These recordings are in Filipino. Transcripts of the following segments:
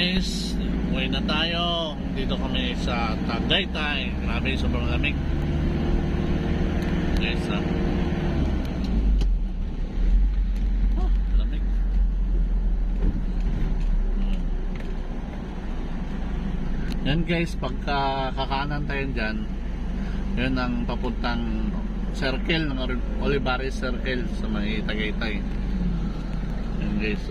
guys, umuwi na tayo. Dito kami sa Tagaytay. Grabe, sobrang lamig. Guys, lamig. Yan guys, pagka kakaanan tayo dyan, yun ang papuntang circle ng Olivares Circle sa may Tagaytay. Yan guys,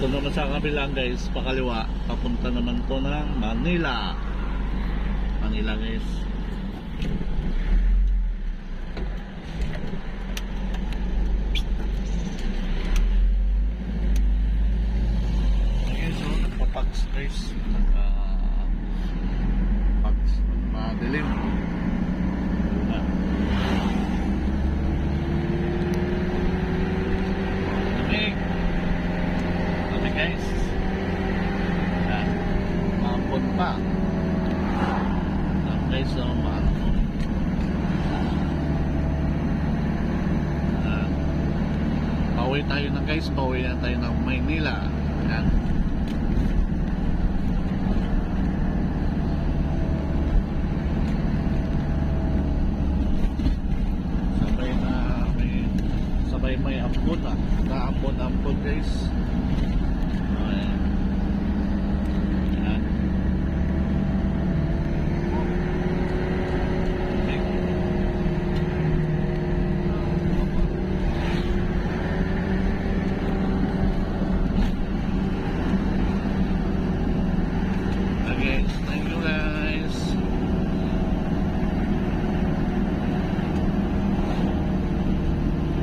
ito naman sa kabilang guys, pakaliwa, papunta naman to ng Manila. Manila guys. Okay, so nagpapags guys, nagpapags, madilim. Guys, mampun pa. Guys, so mampun. Pauwi tayo na guys, pauwi na tayo ng Maynila. Yan. Sabay may ampun na ampun guys.